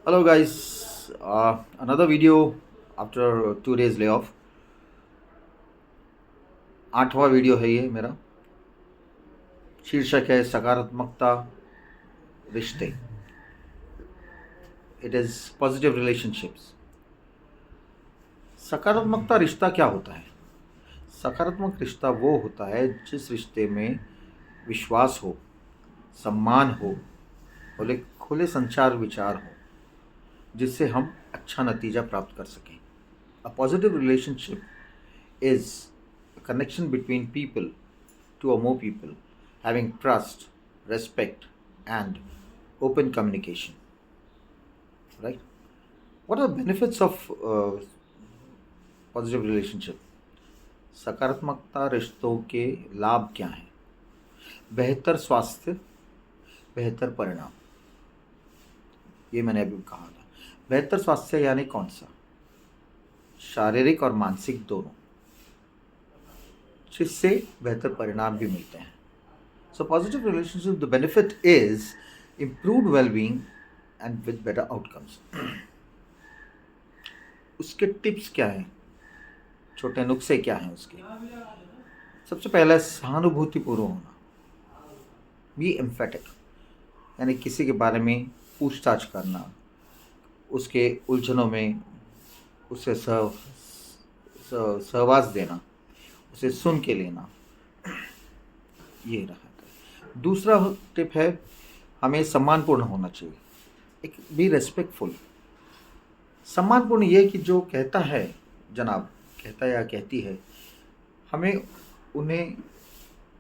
Hello, guys. Another video after 2 days layoff. 8वां video है ये मेरा। शीर्षक है सकारात्मकता रिश्ते। It is positive relationships. सकारात्मकता रिश्ता क्या होता है? सकारात्मक रिश्ता वो होता है जिस रिश्ते में विश्वास हो, सम्मान हो, खुले खुले संचार विचार हो, जिससे हम अच्छा नतीजा प्राप्त कर सकें। A positive relationship is a connection between people, two or more people, having trust, respect, and open communication. Right? What are the benefits of positive relationship? सकारात्मकता रिश्तों के लाभ क्या हैं? बेहतर स्वास्थ्य, बेहतर परिणाम। ये मैंने अभी कहा था। बेहतर स्वास्थ्य यानी कौन सा? शारीरिक और मानसिक दोनों, जिससे बेहतर परिणाम भी मिलते हैं। So positive relationship, the benefit is improved well-being and with better outcomes. उसके टिप्स क्या हैं? छोटे नुस्खे क्या हैं उसके? सबसे पहला सहानुभूतिपूर्ण होना, बी एम्फेटिक, यानी किसी के बारे में पूछताछ करना, उसके उलझनों में उसे सहवास देना, उसे सुन के लेना, ये रहा। दूसरा टिप है हमें सम्मानपूर्ण होना चाहिए। एक बी रेस्पेक्टफुल। सम्मानपूर्ण ये कि जो कहता है जनाब, कहता है या कहती है, हमें उन्हें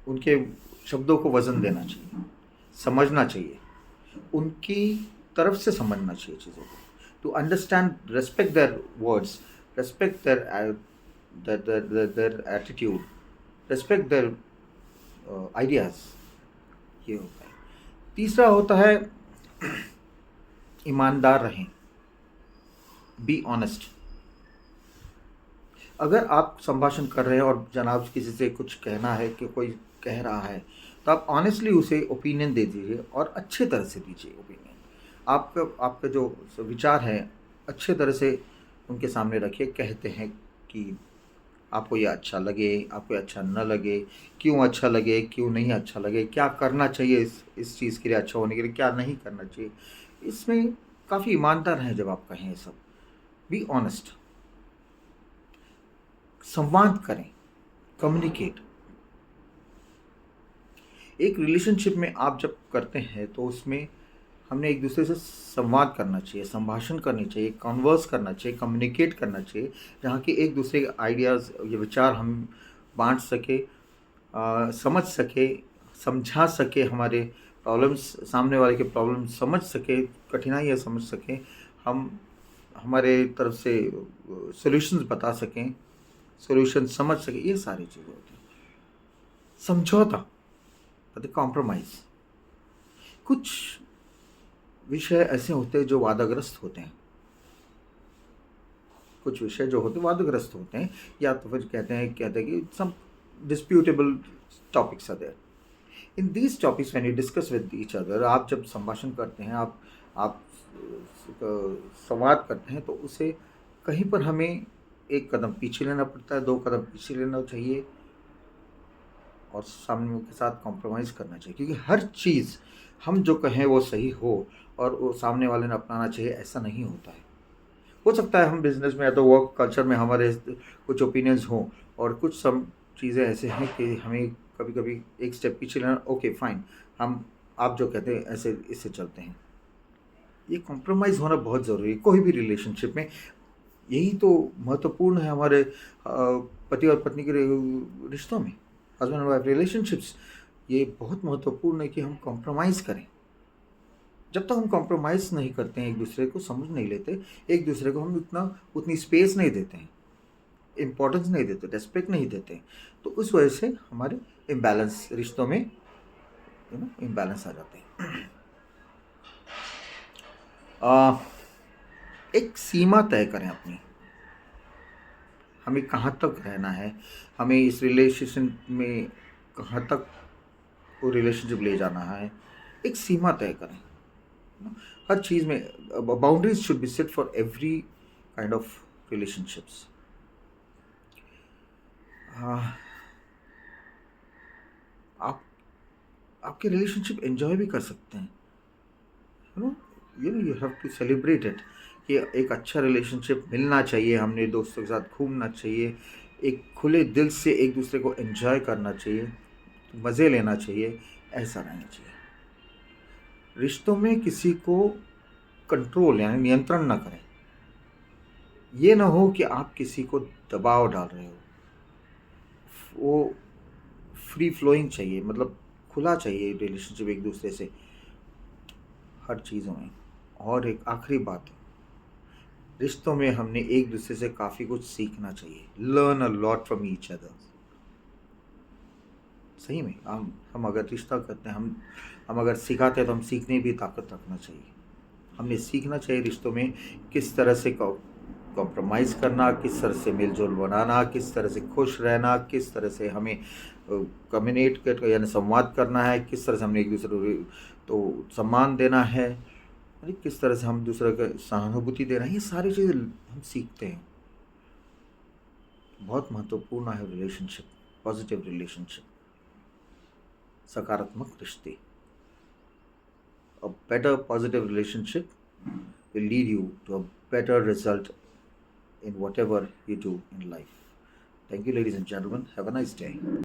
उनके शब्दों को वज़न देना चाहिए, समझना चाहिए, उनकी तरफ से समझना चाहिए चीज़ों को, to understand, respect their words, respect their attitude, respect their ideas. ये होता है। तीसरा होता है ईमानदार रहें, बी ऑनेस्ट। अगर आप संभाषण कर रहे हैं और जनाब किसी से कुछ कहना है कि कोई कह रहा है, तो आप ऑनेस्टली उसे ओपिनियन दे दीजिए और अच्छे तरह से दीजिए ओपिनियन। आपका जो विचार है अच्छे तरह से उनके सामने रखिए। कहते हैं कि आपको ये अच्छा लगे, आपको ये अच्छा न लगे, क्यों अच्छा लगे, क्यों नहीं अच्छा लगे, क्या करना चाहिए इस चीज़ के लिए अच्छा होने के लिए, क्या नहीं करना चाहिए। इसमें काफ़ी ईमानदार हैं जब आप कहें ये सब। बी ऑनेस्ट, संवाद करें, कम्युनिकेट। एक रिलेशनशिप में आप जब करते हैं तो उसमें हमने एक दूसरे से संवाद करना चाहिए, संभाषण करनी चाहिए, कन्वर्स करना चाहिए, कम्युनिकेट करना चाहिए, जहाँ कि एक दूसरे के आइडियाज़ या विचार हम बांट सके, समझ सके, समझा सके, हमारे प्रॉब्लम्स, सामने वाले के प्रॉब्लम समझ सके, कठिनाइयाँ समझ सकें, हम हमारे तरफ से सॉल्यूशंस बता सकें, सॉल्यूशन समझ सकें। ये सारी चीज़ें होती हैं। समझौता, कॉम्प्रोमाइज़। कुछ विषय ऐसे होते हैं जो वादग्रस्त होते हैं, कुछ विषय जो होते हैं वादग्रस्त होते हैं, या तो फिर कहते हैं कि some disputable topics are there. In these topics when you discuss with each other, आप जब संभाषण करते हैं, आप संवाद करते हैं, तो उसे कहीं पर हमें एक कदम पीछे लेना पड़ता है, 2 कदम पीछे लेना चाहिए और सामने के साथ कॉम्प्रोमाइज़ करना चाहिए, क्योंकि हर चीज़ हम जो कहें वो सही हो और वो सामने वाले ने अपनाना चाहिए, ऐसा नहीं होता है। हो सकता है हम बिज़नेस में या तो वर्क कल्चर में हमारे कुछ ओपिनियंस हों और कुछ सम चीज़ें ऐसे हैं कि हमें कभी-कभी एक स्टेप पीछे लेना, ओके फाइन, हम आप जो कहते हैं ऐसे इससे चलते हैं। ये कॉम्प्रोमाइज़ होना बहुत ज़रूरी है कोई भी रिलेशनशिप में। यही तो महत्वपूर्ण है हमारे पति और पत्नी के रिश्तों में, हस्बैंड एंड वाइफ रिलेशनशिप्स। ये बहुत महत्वपूर्ण है कि हम कॉम्प्रोमाइज़ करें। जब तक हम कॉम्प्रोमाइज़ नहीं करते हैं, एक दूसरे को समझ नहीं लेते, एक दूसरे को हम उतनी स्पेस नहीं देते हैं, इम्पोर्टेंस नहीं देते, रेस्पेक्ट नहीं देते हैं, तो उस वजह से हमारे इम्बैलेंस रिश्तों में इम्बैलेंस आ जाते हैं। एक सीमा तय करें अपनी, हमें कहाँ तक रहना है, हमें इस रिलेशन में कहाँ तक वो रिलेशनशिप ले जाना है, एक सीमा तय करें। हर चीज़ में boundaries should be set for every kind of relationships. आप आपके रिलेशनशिप एंजॉय भी कर सकते हैं. You know you have to celebrate it कि एक अच्छा रिलेशनशिप मिलना चाहिए. हमने दोस्तों के साथ घूमना चाहिए, एक खुले दिल से एक दूसरे को एंजॉय करना चाहिए, मज़े लेना चाहिए. ऐसा रहना चाहिए. रिश्तों में किसी को कंट्रोल यानी नियंत्रण ना करें. ये ना हो कि आप किसी को दबाव डाल रहे हो. वो फ्री फ्लोइंग चाहिए, मतलब खुला चाहिए रिलेशनशिप एक दूसरे से हर चीज़ों में. और एक आखिरी बात है, रिश्तों में हमने एक दूसरे से काफ़ी कुछ सीखना चाहिए. Learn a lot from each other. सही में हम अगर रिश्ता करते हैं, हम अगर सिखाते हैं तो हम सीखने भी ताकत रखना चाहिए. हमने सीखना चाहिए रिश्तों में किस तरह से कॉम्प्रोमाइज़ करना, किस तरह से मेलजोल बनाना, किस तरह से खुश रहना, किस तरह से हमें कम्युनिकेट कर यानी संवाद करना है, किस तरह से हमने एक दूसरे को तो सम्मान देना है, अरे किस तरह से हम दूसरे को सहानुभूति देना है. ये सारी चीज़ें हम सीखते हैं. बहुत महत्वपूर्ण है रिलेशनशिप, पॉजिटिव रिलेशनशिप, सकारात्मक रिश्ते. A better positive relationship will lead you to a better result in whatever you do in life. Thank you, ladies and gentlemen. Have a nice day.